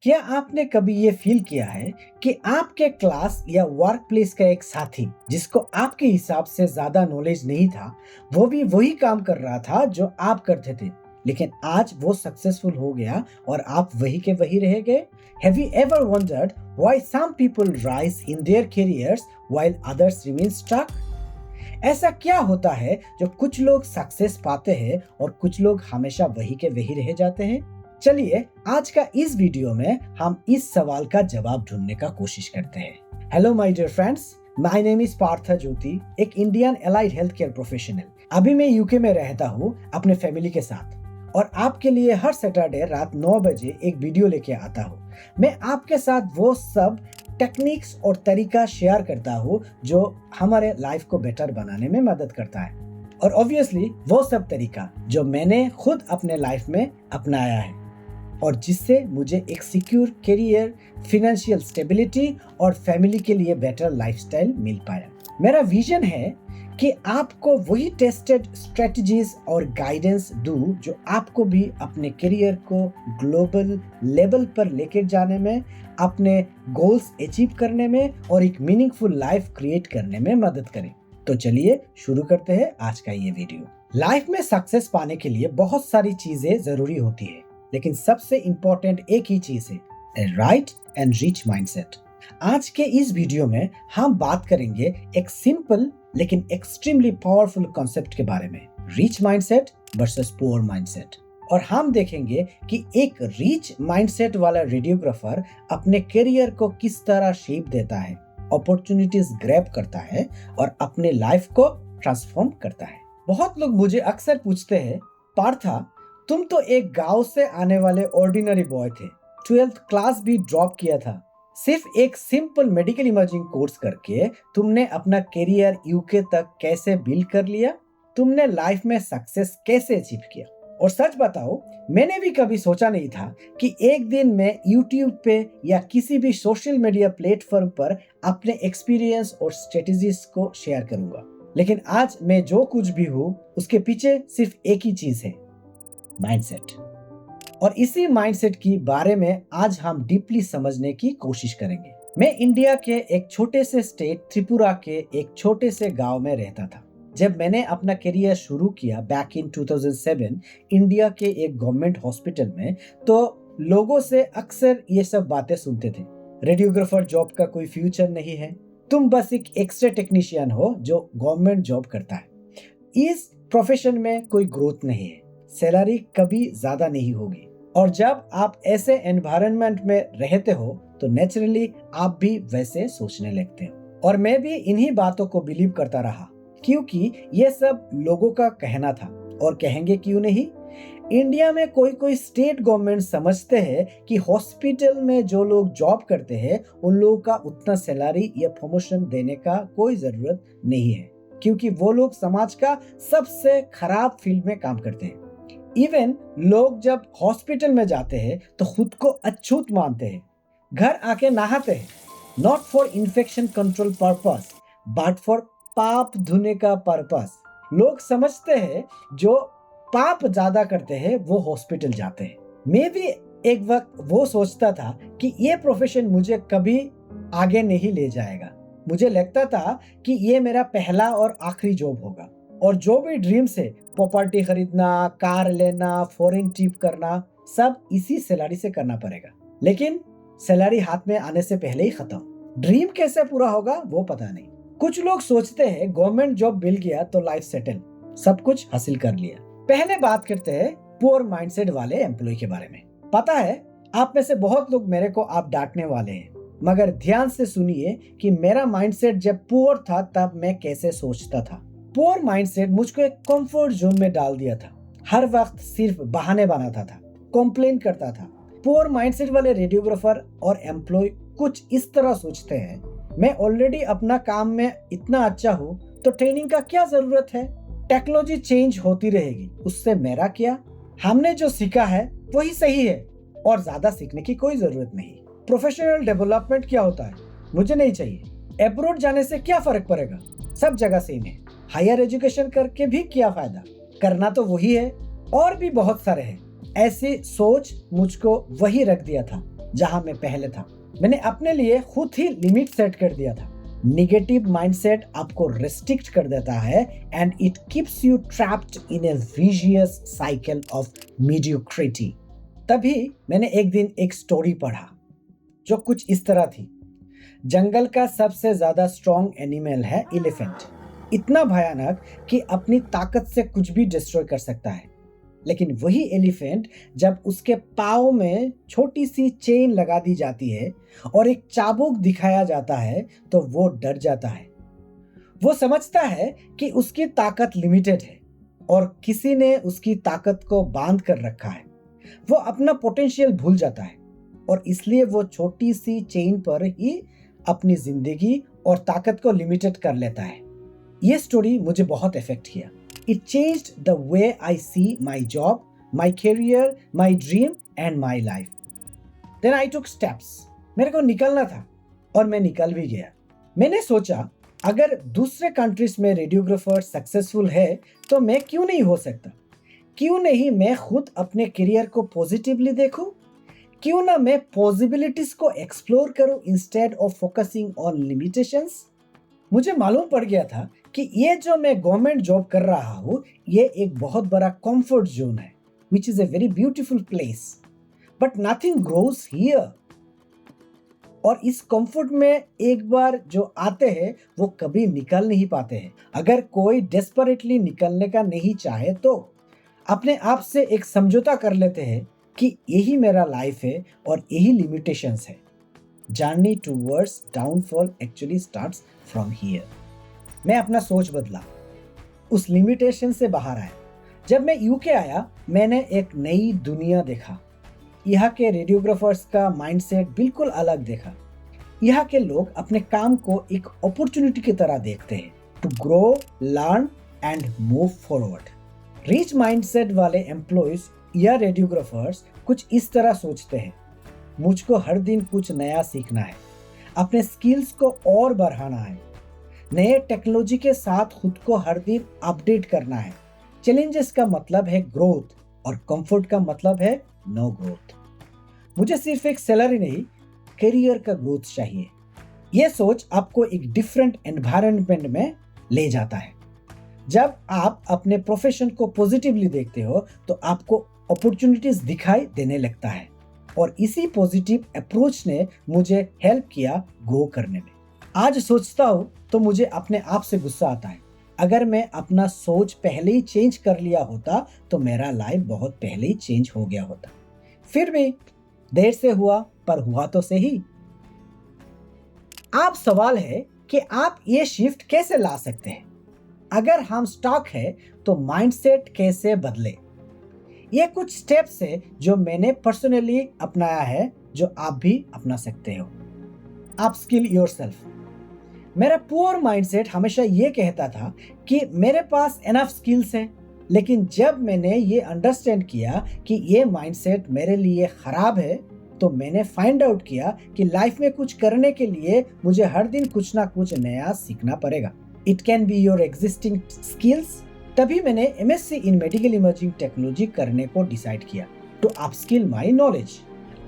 क्या आपने कभी ये फील किया है कि आपके क्लास या वर्क प्लेस का एक साथी जिसको आपके हिसाब से ज्यादा नॉलेज नहीं था, वो भी वही काम कर रहा था जो आप करते थे, लेकिन आज वो सक्सेसफुल हो गया और आप वही के वही रह गए? Have you ever wondered why some people rise in their careers while others remain stuck? ऐसा क्या होता है जो कुछ लोग सक्सेस पाते हैं और कुछ लोग हमेशा वही के वही रह जाते हैं? चलिए आज का इस वीडियो में हम इस सवाल का जवाब ढूंढने का कोशिश करते हैं। Hello my dear friends, my name is Parth Jyoti, एक Indian allied health care professional. अभी मैं यूके में रहता हूँ अपने फैमिली के साथ और आपके लिए हर सैटरडे रात 9 बजे एक वीडियो लेके आता हूँ। मैं आपके साथ वो सब टेक्निक्स और तरीका शेयर करता हूँ जो हमारे लाइफ को बेटर बनाने में मदद करता है, और ऑब्वियसली वो सब तरीका जो मैंने खुद अपने लाइफ में अपनाया है और जिससे मुझे एक सिक्योर करियर, फाइनेंशियल स्टेबिलिटी और फैमिली के लिए बेटर लाइफस्टाइल मिल पाया। मेरा विजन है कि आपको वही टेस्टेड स्ट्रेटजीज और गाइडेंस दूं जो आपको भी अपने करियर को ग्लोबल लेवल पर लेकर जाने में, अपने गोल्स अचीव करने में और एक मीनिंगफुल लाइफ क्रिएट करने में मदद करें। तो चलिए शुरू करते हैं आज का ये वीडियो। लाइफ में सक्सेस पाने के लिए बहुत सारी चीजें जरूरी होती है, लेकिन सबसे इंपॉर्टेंट एक ही चीज है, ए राइट एंड रिच माइंडसेट। आज के इस वीडियो में हम बात करेंगे एक सिंपल लेकिन एक्सट्रीमली पावरफुल कॉन्सेप्ट के बारे में, rich mindset versus poor mindset. और हम देखेंगे कि एक रिच माइंडसेट वाला रेडियोग्राफर अपने करियर को किस तरह शेप देता है, अपॉर्चुनिटीज ग्रैब करता है और अपने लाइफ को ट्रांसफॉर्म करता है। बहुत लोग मुझे अक्सर पूछते हैं, पार्था तुम तो एक गांव से आने वाले ऑर्डिनरी बॉय थे, 12th क्लास भी ड्रॉप किया था, सिर्फ एक सिंपल मेडिकल इमेजिंग कोर्स करके तुमने अपना करियर यूके तक कैसे बिल्ड कर लिया? तुमने लाइफ में सक्सेस कैसे अचीव किया? और सच बताओ, मैंने भी कभी सोचा नहीं था कि एक दिन मैं यूट्यूब पे या किसी भी सोशल मीडिया प्लेटफॉर्म पर अपने एक्सपीरियंस और स्ट्रेटजीज को शेयर करूंगा। लेकिन आज मैं जो कुछ भी हूँ उसके पीछे सिर्फ एक ही चीज है, माइंडसेट। और इसी माइंडसेट की बारे में आज हम डीपली समझने की कोशिश करेंगे। मैं इंडिया के एक छोटे से स्टेट त्रिपुरा के एक छोटे से गांव में रहता था। जब मैंने अपना करियर शुरू किया बैक इन 2007 इंडिया के एक गवर्नमेंट हॉस्पिटल में, तो लोगों से अक्सर ये सब बातें सुनते थे, रेडियोग्राफर जॉब का कोई फ्यूचर नहीं है, तुम बस एक एक्सरे टेक्नीशियन हो जो गवर्नमेंट जॉब करता है, इस प्रोफेशन में कोई ग्रोथ नहीं है, सैलरी कभी ज्यादा नहीं होगी। और जब आप ऐसे एनवायरनमेंट में रहते हो तो नेचुरली आप भी वैसे सोचने लगते हो। और मैं भी इन्हीं बातों को बिलीव करता रहा, क्योंकि ये सब लोगों का कहना था। और कहेंगे क्यों नहीं, इंडिया में कोई स्टेट गवर्नमेंट समझते हैं कि हॉस्पिटल में जो लोग जॉब करते हैं उन लोगों का उतना सैलरी या प्रमोशन देने का कोई जरूरत नहीं है, क्योंकि वो लोग समाज का सबसे खराब फील्ड में काम करते हैं। इवन लोग जब हॉस्पिटल में जाते हैं तो खुद को अछूत मानते हैं, घर आके नहाते हैं, not for infection control purpose but for पाप धुने का पर्पस। लोग समझते हैं जो पाप ज्यादा करते हैं वो हॉस्पिटल जाते हैं। मैं भी एक वक्त वो सोचता था कि ये प्रोफेशन मुझे कभी आगे नहीं ले जाएगा। मुझे लगता था कि ये मेरा पहला और आखिरी जॉब होगा, और जो भी ड्रीम्स है, प्रॉपर्टी खरीदना, कार लेना, फॉरेन ट्रिप करना, सब इसी सैलरी से करना पड़ेगा। लेकिन सैलरी हाथ में आने से पहले ही खत्म। ड्रीम कैसे पूरा होगा वो पता नहीं। कुछ लोग सोचते हैं गवर्नमेंट जॉब मिल गया तो लाइफ सेटल, सब कुछ हासिल कर लिया। पहले बात करते हैं पुअर माइंडसेट वाले एम्प्लॉय के बारे में। पता है आप में से बहुत लोग मेरे को आप डांटने वाले हैं, मगर ध्यान से सुनिए कि मेरा माइंडसेट जब पुअर था तब मैं कैसे सोचता था। पुअर माइंडसेट मुझको एक कंफर्ट जोन में डाल दिया था, हर वक्त सिर्फ बहाने बनाता था, कंप्लेन करता था। पुअर माइंडसेट वाले रेडियोग्राफर और एम्प्लॉय कुछ इस तरह सोचते हैं, मैं ऑलरेडी अपना काम में इतना अच्छा हूँ तो ट्रेनिंग का क्या जरूरत है, टेक्नोलॉजी चेंज होती रहेगी, उससे मेरा क्या, हमने जो सीखा है वही सही है और ज्यादा सीखने की कोई जरूरत नहीं। प्रोफेशनल डेवलपमेंट क्या होता है, मुझे नहीं चाहिए। अब्रॉड जाने से क्या फर्क पड़ेगा, सब जगह सेम है। हायर एजुकेशन करके भी क्या फायदा, करना तो वही है। और भी बहुत सारे हैं। ऐसी सोच मुझको वही रख दिया था जहां मैं पहले था। मैंने अपने लिए खुद ही लिमिट सेट कर दिया था। नेगेटिव माइंडसेट आपको रेस्ट्रिक्ट कर देता है and it keeps you trapped in A vicious cycle of mediocrity. तभी मैंने एक दिन एक स्टोरी पढ़ा जो कुछ इस तरह थी। जंगल का सबसे ज्यादा स्ट्रॉन्ग एनिमल है एलिफेंट। इतना भयानक कि अपनी ताकत से कुछ भी डिस्ट्रॉय कर सकता है। लेकिन वही एलिफेंट जब उसके पाँव में छोटी सी चेन लगा दी जाती है और एक चाबुक दिखाया जाता है तो वो डर जाता है। वो समझता है कि उसकी ताकत लिमिटेड है और किसी ने उसकी ताकत को बांध कर रखा है। वो अपना पोटेंशियल भूल जाता है और इसलिए वो छोटी सी चेन पर ही अपनी जिंदगी और ताकत को लिमिटेड कर लेता है। ये स्टोरी मुझे बहुत इफेक्ट किया। It changed the way I see my job, my career, my dream and my life. Then I took steps. मेरे को निकलना था और मैं निकल भी गया। मैंने सोचा अगर दूसरे कंट्रीज में रेडियोग्राफर सक्सेसफुल है तो मैं क्यों नहीं हो सकता? क्यों नहीं मैं खुद अपने करियर को पॉजिटिवली देखूं? क्यों ना मैं पॉसिबिलिटीज को एक्सप्लोर करूं instead of focusing on limitations? मुझे मालूम पड़ गया था कि ये जो मैं गवर्नमेंट जॉब कर रहा हूँ ये एक बहुत बड़ा कंफर्ट जोन है, which is a very beautiful place, but nothing grows here. और इस कंफर्ट में एक बार जो आते हैं वो कभी निकल नहीं पाते हैं। अगर कोई डेस्परेटली निकलने का नहीं चाहे तो अपने आप से एक समझौता कर लेते हैं कि यही मेरा लाइफ है और यही लिमिटेशंस है। Journey towards downfall actually starts from here. मैं अपना सोच बदला, उस लिमिटेशन से बाहर आया। जब मैं यूके आया मैंने एक नई दुनिया देखा। यहाँ के रेडियोग्राफर्स का माइंडसेट बिल्कुल अलग देखा। यहाँ के लोग अपने काम को एक अपॉर्चुनिटी की तरह देखते हैं to grow, learn and move forward. Rich mindset वाले एम्प्लॉयज या रेडियोग्राफर्स कुछ इस तरह सोचते हैं, मुझको हर दिन कुछ नया सीखना है, अपने स्किल्स को और बढ़ाना है, नए टेक्नोलॉजी के साथ खुद को हर दिन अपडेट करना है। चैलेंजेस का मतलब है ग्रोथ और कंफर्ट का मतलब है नो ग्रोथ। मुझे सिर्फ एक सैलरी नहीं, करियर का ग्रोथ चाहिए। यह सोच आपको एक डिफरेंट एनवायरनमेंट में ले जाता है। जब आप अपने प्रोफेशन को पॉजिटिवली देखते हो तो आपको अपॉर्चुनिटीज दिखाई देने लगता है और इसी पॉजिटिव अप्रोच ने मुझे हेल्प किया ग्रो करने में। आज सोचता हूँ तो मुझे अपने आप से गुस्सा आता है। अगर मैं अपना सोच पहले ही चेंज कर लिया होता तो मेरा लाइफ बहुत पहले ही चेंज हो गया होता। फिर भी देर से हुआ पर हुआ तो सही। आप सवाल है कि आप ये शिफ्ट कैसे ला सकते हैं? अगर हम स्टक है तो माइंडसेट कैसे बदले? ये कुछ स्टेप्स है जो मैंने पर्सनली अपनाया है, जो आप भी अपना सकते हो। Upskill yourself. मेरा पुअर माइंडसेट हमेशा ये कहता था कि मेरे पास एनफ स्किल्स हैं, लेकिन जब मैंने ये अंडरस्टैंड किया कि ये माइंडसेट मेरे लिए खराब है तो मैंने फाइंड आउट किया कि लाइफ में कुछ करने के लिए मुझे हर दिन कुछ ना कुछ नया सीखना पड़ेगा। It can be your existing skills. तभी मैंने MSc in medical imaging technology करने को डिसाइड किया टू अपस्किल माय नॉलेज।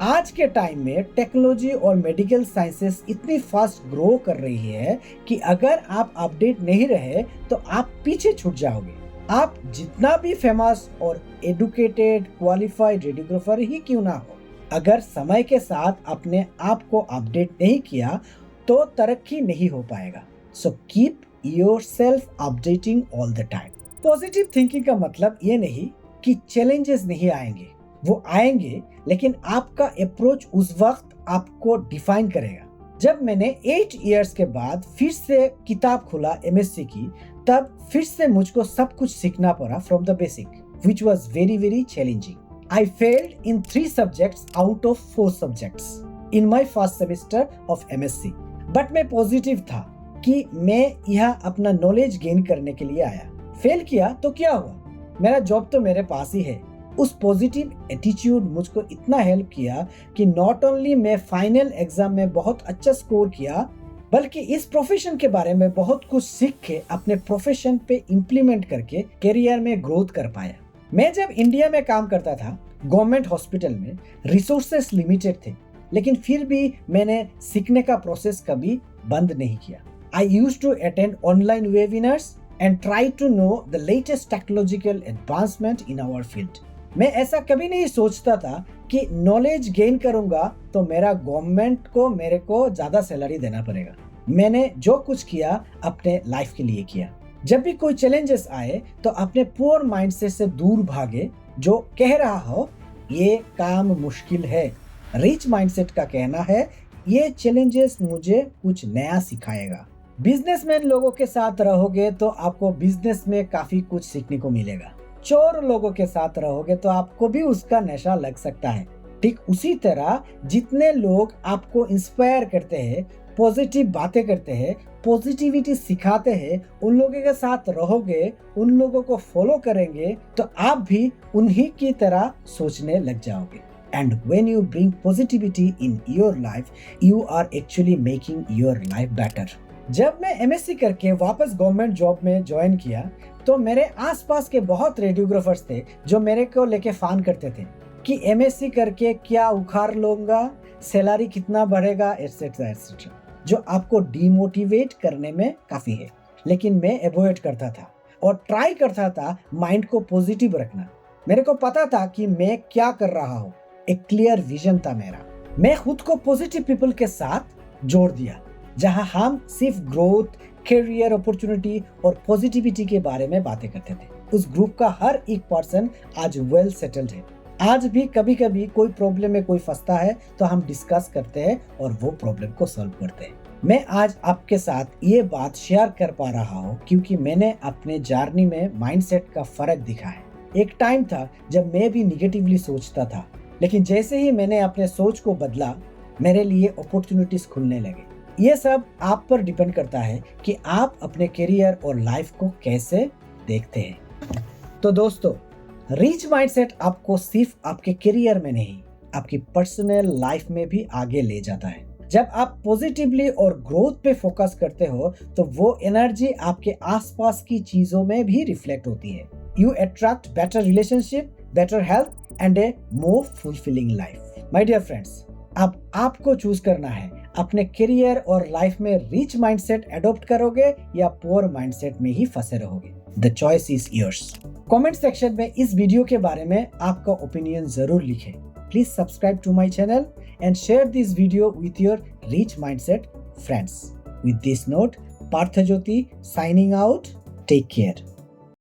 आज के टाइम में टेक्नोलॉजी और मेडिकल साइंसेस इतनी फास्ट ग्रो कर रही है कि अगर आप अपडेट नहीं रहे तो आप पीछे छूट जाओगे। आप जितना भी फेमस और एडुकेटेड क्वालिफाइड रेडियोग्राफर ही क्यों ना हो, अगर समय के साथ अपने आप को अपडेट नहीं किया तो तरक्की नहीं हो पाएगा। So keep yourself updating all the time. Positive thinking का मतलब ये नहीं कि चैलेंजेस नहीं आएंगे, वो आएंगे, लेकिन आपका अप्रोच उस वक्त आपको डिफाइन करेगा। जब मैंने 8 इयर्स के बाद फिर से किताब खुला एमएससी की, तब फिर से मुझको सब कुछ सीखना पड़ा from the basic, which was very very challenging. I failed in 3 subjects out of 4 subjects in my first semester of MSc. But मैं पॉजिटिव था कि मैं यहाँ अपना नॉलेज गेन करने के लिए आया। फेल किया तो क्या हुआ, मेरा जॉब तो मेरे पास ही है। उस पॉजिटिव एटीट्यूड मुझको इतना हेल्प किया कि नॉट ओनली मैं फाइनल एग्जाम में बहुत अच्छा स्कोर किया, बल्कि इस प्रोफेशन के बारे में बहुत कुछ सीख के अपने प्रोफेशन पे इम्प्लीमेंट करके करियर में ग्रोथ कर पाया। मैं जब इंडिया में काम करता था, गवर्नमेंट हॉस्पिटल में रिसोर्सेस लिमिटेड थे, लेकिन फिर भी मैंने सीखने का प्रोसेस कभी बंद नहीं किया। I used to attend online webinars and try to know the latest technological advancement in our field. मैं ऐसा कभी नहीं सोचता था कि नॉलेज गेन करूंगा तो मेरा गवर्नमेंट को मेरे को ज्यादा सैलरी देना पड़ेगा। मैंने जो कुछ किया अपने लाइफ के लिए किया। जब भी कोई चैलेंजेस आए तो अपने पुअर माइंडसेट से दूर भागे जो कह रहा हो ये काम मुश्किल है। रिच माइंडसेट का कहना है ये चैलेंजेस मुझे कुछ नया सिखाएगा। बिजनेसमैन लोगों के साथ रहोगे तो आपको बिजनेस में काफी कुछ सीखने को मिलेगा। चोर लोगों के साथ रहोगे तो आपको भी उसका नशा लग सकता है। ठीक उसी तरह जितने लोग आपको इंस्पायर करते हैं, पॉजिटिव बातें करते हैं, पॉजिटिविटी सिखाते हैं, उन लोगों के साथ रहोगे, उन लोगों को फॉलो करेंगे तो आप भी उन्हीं की तरह सोचने लग जाओगे। And when you bring positivity in your life, you are actually making your life better. जब मैं एमएससी करके वापस गवर्नमेंट जॉब में ज्वाइन किया तो मेरे आसपास के बहुत रेडियोग्राफर्स थे जो मेरे को लेके फान करते थे कि एमएससी करके क्या उखाड़ लूंगा, सैलरी कितना बढ़ेगा, एटसेट्रा एटसेट्रा, जो आपको डिमोटिवेट करने में काफी है। लेकिन मैं अवॉइड करता था और ट्राई करता था माइंड को पॉजिटिव रखना। मेरे को पता था कि मैं क्या कर रहा हूँ, एक क्लियर विजन था मेरा। मैं खुद को पॉजिटिव पीपल के साथ जोड़ दिया जहां हम सिर्फ ग्रोथ, कैरियर अपॉर्चुनिटी और पॉजिटिविटी के बारे में बातें करते थे। उस ग्रुप का हर एक पर्सन आज वेल सेटल्ड है। आज भी कभी कभी कोई प्रॉब्लम में कोई फंसता है तो हम डिस्कस करते हैं और वो प्रॉब्लम को सॉल्व करते हैं। मैं आज आपके साथ ये बात शेयर कर पा रहा हूँ क्योंकि मैंने अपने जर्नी में माइंडसेट का फर्क दिखा है। एक टाइम था जब मैं भी निगेटिवली सोचता था, लेकिन जैसे ही मैंने अपने सोच को बदला मेरे लिए अपॉर्चुनिटीज खुलने लगे। ये सब आप पर डिपेंड करता है कि आप अपने करियर और लाइफ को कैसे देखते हैं। तो दोस्तों, रिच माइंडसेट आपको सिर्फ आपके करियर में नहीं, आपकी पर्सनल लाइफ में भी आगे ले जाता है। जब आप पॉजिटिवली और ग्रोथ पे फोकस करते हो तो वो एनर्जी आपके आसपास की चीजों में भी रिफ्लेक्ट होती है। You attract better relationship, better health and a more fulfilling life. My dear friends, अब आपको चूज करना है अपने करियर और लाइफ में रिच माइंडसेट अडॉप्ट करोगे या पुअर माइंडसेट में ही फंसे रहोगे। The choice is yours. Comment section में इस वीडियो के बारे में आपका ओपिनियन जरूर लिखें। Please subscribe to my channel and share this video with your rich mindset friends. With this note, Partha Jyoti signing out. Take care.